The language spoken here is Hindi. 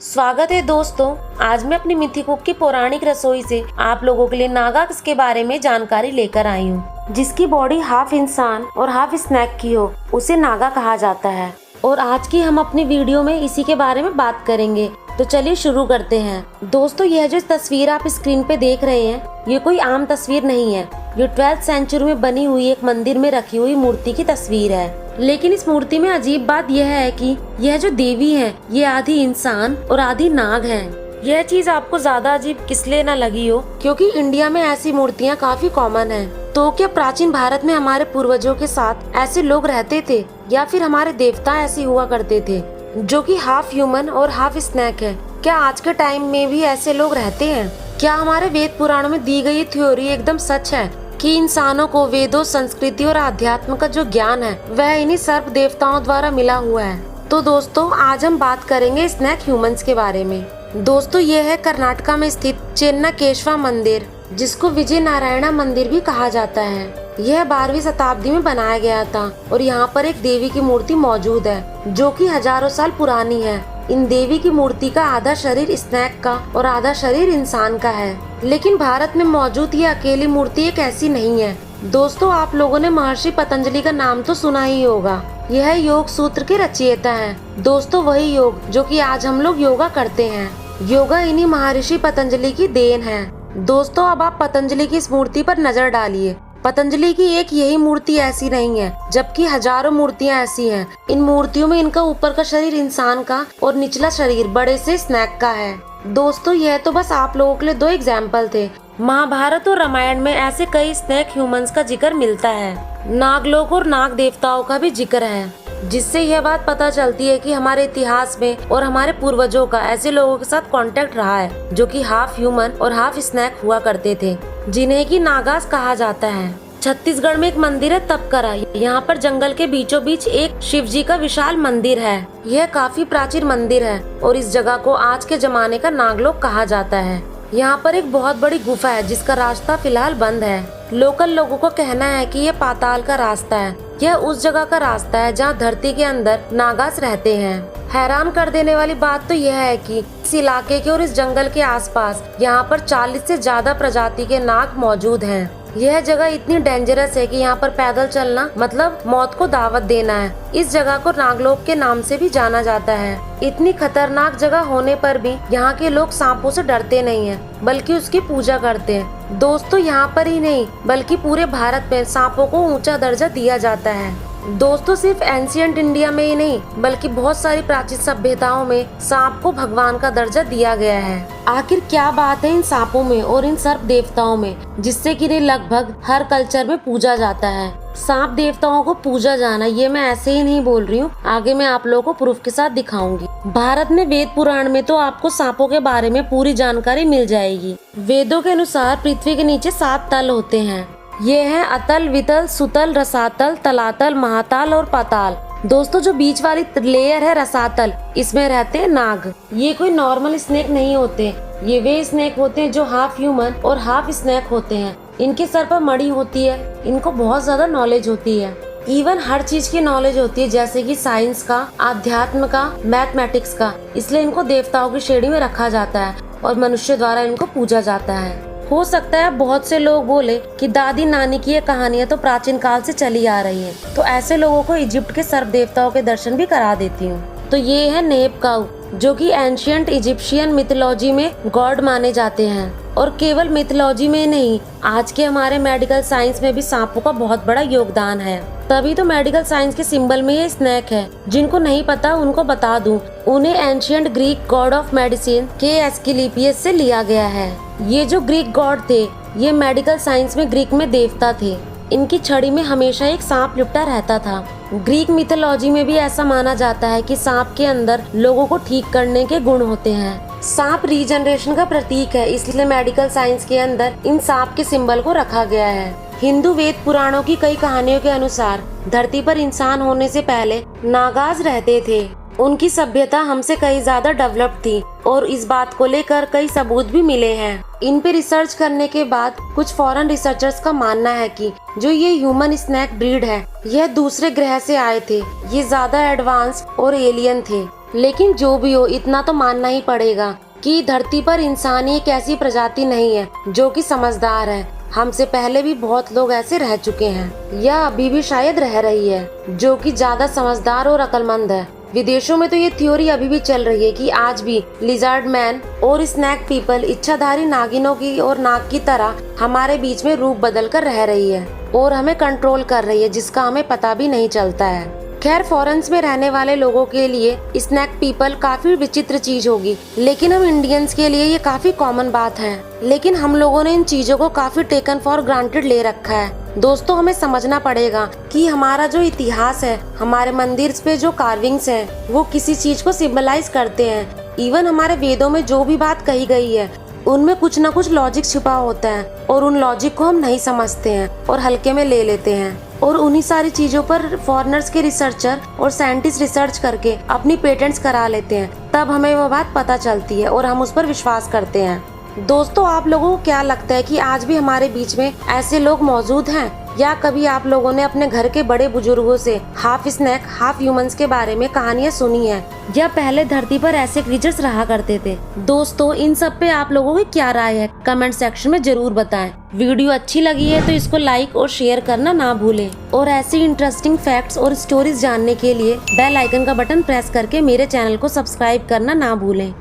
स्वागत है दोस्तों। आज मैं अपनी मिथिकुक की पौराणिक रसोई से आप लोगों के लिए नागास के बारे में जानकारी लेकर आई हूँ। जिसकी बॉडी हाफ इंसान और हाफ स्नैक की हो उसे नागा कहा जाता है। और आज की हम अपनी वीडियो में इसी के बारे में बात करेंगे। तो चलिए शुरू करते हैं। दोस्तों, यह जो तस्वीर आप स्क्रीन पे देख रहे हैं ये कोई आम तस्वीर नहीं है। ये 12th सेंचुरी में बनी हुई एक मंदिर में रखी हुई मूर्ति की तस्वीर है। लेकिन इस मूर्ति में अजीब बात यह है कि यह जो देवी है ये आधी इंसान और आधी नाग है। यह चीज आपको ज्यादा अजीब किसलिए ना लगी हो, क्योंकि इंडिया में ऐसी मूर्तियाँ काफी कॉमन है। तो क्या प्राचीन भारत में हमारे पूर्वजों के साथ ऐसे लोग रहते थे या फिर हमारे देवता ऐसे हुआ करते थे जो कि हाफ ह्यूमन और हाफ स्नैक है? क्या आज के टाइम में भी ऐसे लोग रहते हैं? क्या हमारे वेद पुराणों में दी गई थ्योरी एकदम सच है कि इंसानों को वेदों, संस्कृति और आध्यात्म का जो ज्ञान है वह इन्हीं सर्प देवताओं द्वारा मिला हुआ है? तो दोस्तों, आज हम बात करेंगे स्नैक ह्यूमंस के बारे में। दोस्तों, यह है कर्नाटका में स्थित चेन्नकेशवा मंदिर, जिसको विजय नारायणा मंदिर भी कहा जाता है। यह 12वीं शताब्दी में बनाया गया था और यहाँ पर एक देवी की मूर्ति मौजूद है जो कि हजारों साल पुरानी है। इन देवी की मूर्ति का आधा शरीर स्नैक का और आधा शरीर इंसान का है। लेकिन भारत में मौजूद ये अकेली मूर्ति एक ऐसी नहीं है। दोस्तों, आप लोगों ने महर्षि पतंजलि का नाम तो सुना ही होगा। यह योग सूत्र के रचयिता हैं। दोस्तों, वही योग जो कि आज हम लोग योगा करते हैं। योगा इन्हीं महर्षि पतंजलि की देन है। दोस्तों, अब आप पतंजलि की इस मूर्ति पर नजर डालिए। पतंजलि की एक यही मूर्ति ऐसी नहीं है, जबकि हजारों मूर्तियां ऐसी हैं। इन मूर्तियों में इनका ऊपर का शरीर इंसान का और निचला शरीर बड़े से स्नैक का है। दोस्तों, यह तो बस आप लोगों के लिए 2 एग्जाम्पल थे। महाभारत और रामायण में ऐसे कई स्नैक ह्यूमंस का जिक्र मिलता है। नागलोक और नाग देवताओं का भी जिक्र है, जिससे यह बात पता चलती है कि हमारे इतिहास में और हमारे पूर्वजों का ऐसे लोगों के साथ कांटेक्ट रहा है जो कि हाफ ह्यूमन और हाफ स्नैक हुआ करते थे, जिन्हें कि नागास कहा जाता है। छत्तीसगढ़ में एक मंदिर है तपकरा। यहाँ पर जंगल के बीचों बीच एक शिव जी का विशाल मंदिर है। यह काफी प्राचीन मंदिर है और इस जगह को आज के जमाने का नागलोक कहा जाता है। यहाँ पर एक बहुत बड़ी गुफा है जिसका रास्ता फिलहाल बंद है। लोकल लोगों का कहना है कि यह पाताल का रास्ता है। यह उस जगह का रास्ता है जहाँ धरती के अंदर नागास रहते हैं। हैरान कर देने वाली बात तो यह है कि इस इलाके के और इस जंगल के आसपास यहाँ पर 40 से ज्यादा प्रजाति के नाग मौजूद हैं। यह जगह इतनी डेंजरस है कि यहाँ पर पैदल चलना मतलब मौत को दावत देना है। इस जगह को नागलोक के नाम से भी जाना जाता है। इतनी खतरनाक जगह होने पर भी यहाँ के लोग सांपों से डरते नहीं हैं, बल्कि उसकी पूजा करते हैं। दोस्तों, यहाँ पर ही नहीं बल्कि पूरे भारत में सांपों को ऊंचा दर्जा दिया जाता है। दोस्तों, सिर्फ एंशिएंट इंडिया में ही नहीं बल्कि बहुत सारी प्राचीन सभ्यताओं में सांप को भगवान का दर्जा दिया गया है। आखिर क्या बात है इन सांपों में और इन सर्प देवताओं में जिससे कि इन्हें लगभग हर कल्चर में पूजा जाता है? सांप देवताओं को पूजा जाना ये मैं ऐसे ही नहीं बोल रही हूँ, आगे मैं आप लोगों को प्रूफ के साथ दिखाऊंगी। भारत में वेद पुराण में तो आपको सांपों के बारे में पूरी जानकारी मिल जाएगी। वेदों के अनुसार पृथ्वी के नीचे 7 तल होते हैं। ये है अतल, वितल, सुतल, रसातल, तलातल, महातल और पाताल। दोस्तों, जो बीच वाली लेयर है रसातल, इसमें रहते हैं नाग। ये कोई नॉर्मल स्नेक नहीं होते, ये वे स्नेक होते हैं जो हाफ ह्यूमन और हाफ स्नेक होते हैं। इनके सर पर मड़ी होती है। इनको बहुत ज्यादा नॉलेज होती है, इवन हर चीज की नॉलेज होती है, जैसे कि साइंस का, आध्यात्म का, मैथमेटिक्स का। इसलिए इनको देवताओं की श्रेणी में रखा जाता है और मनुष्य द्वारा इनको पूजा जाता है। हो सकता है बहुत से लोग बोले कि दादी नानी की ये कहानियां तो प्राचीन काल से चली आ रही है, तो ऐसे लोगों को इजिप्ट के सर्प देवताओं के दर्शन भी करा देती हूँ। तो ये है नेबकाउ, जो कि एंशिएंट इजिप्शियन मिथोलॉजी में गॉड माने जाते हैं। और केवल मिथोलॉजी में नहीं, आज के हमारे मेडिकल साइंस में भी सांपों का बहुत बड़ा योगदान है। तभी तो मेडिकल साइंस के सिंबल में ये स्नैक है। जिनको नहीं पता उनको बता दूं, उन्हें ancient Greek God of medicine के एस्किलिपियस से लिया गया है। ये जो ग्रीक गॉड थे ये मेडिकल साइंस में ग्रीक में देवता थे। इनकी छड़ी में हमेशा एक सांप लिपटा रहता था। ग्रीक मिथोलॉजी में भी ऐसा माना जाता है कि सांप के अंदर लोगों को ठीक करने के गुण होते हैं। सांप रीजनरेशन का प्रतीक है, इसलिए मेडिकल साइंस के अंदर इन सांप के सिंबल को रखा गया है। हिंदू वेद पुराणों की कई कहानियों के अनुसार धरती पर इंसान होने से पहले नागास रहते थे। उनकी सभ्यता हमसे कहीं ज्यादा डेवलप थी और इस बात को लेकर कई सबूत भी मिले हैं। इन पे रिसर्च करने के बाद कुछ फॉरेन रिसर्चर्स का मानना है कि जो ये ह्यूमन स्नैक ब्रीड है यह दूसरे ग्रह से आए थे। ये ज्यादा एडवांस और एलियन थे। लेकिन जो भी हो, इतना तो मानना ही पड़ेगा कि धरती पर इंसान ही एक ऐसी प्रजाति नहीं है जो कि समझदार है। हमसे पहले भी बहुत लोग ऐसे रह चुके हैं या अभी भी शायद रह रही है जो कि ज्यादा समझदार और अक्लमंद है। विदेशों में तो ये थ्योरी अभी भी चल रही है कि आज भी लिजर्ड मैन और स्नैक पीपल इच्छाधारी नागिनों की और नाग की तरह हमारे बीच में रूप बदल कर रह रही है और हमें कंट्रोल कर रही है, जिसका हमें पता भी नहीं चलता है। खैर, फॉरेन्स में रहने वाले लोगों के लिए स्नैक पीपल काफी विचित्र चीज होगी, लेकिन हम इंडियंस के लिए ये काफी कॉमन बात है। लेकिन हम लोगों ने इन चीजों को काफी टेकन फॉर ग्रांटेड ले रखा है। दोस्तों, हमें समझना पड़ेगा कि हमारा जो इतिहास है, हमारे मंदिर पे जो कार्विंग्स हैं, वो किसी चीज को सिंबलाइज करते हैं। इवन हमारे वेदों में जो भी बात कही गई है उनमें कुछ न कुछ लॉजिक छिपा होता है और उन लॉजिक को हम नहीं समझते हैं और हल्के में ले लेते हैं। और उन्हीं सारी चीजों पर फॉरेनर्स के रिसर्चर और साइंटिस्ट रिसर्च करके अपनी पेटेंट्स करा लेते हैं। तब हमें वो बात पता चलती है और हम उस पर विश्वास करते हैं। दोस्तों, आप लोगों को क्या लगता है कि आज भी हमारे बीच में ऐसे लोग मौजूद हैं, या कभी आप लोगों ने अपने घर के बड़े बुजुर्गों से हाफ स्नैक हाफ ह्यूमंस के बारे में कहानियां सुनी है, या पहले धरती पर ऐसे क्रीचर्स रहा करते थे? दोस्तों, इन सब पे आप लोगों की क्या राय है, कमेंट सेक्शन में जरूर बताएं। वीडियो अच्छी लगी है तो इसको लाइक और शेयर करना ना भूलें और ऐसी इंटरेस्टिंग फैक्ट्स और स्टोरीज जानने के लिए बेल आइकन का बटन प्रेस करके मेरे चैनल को सब्सक्राइब करना ना भूलें।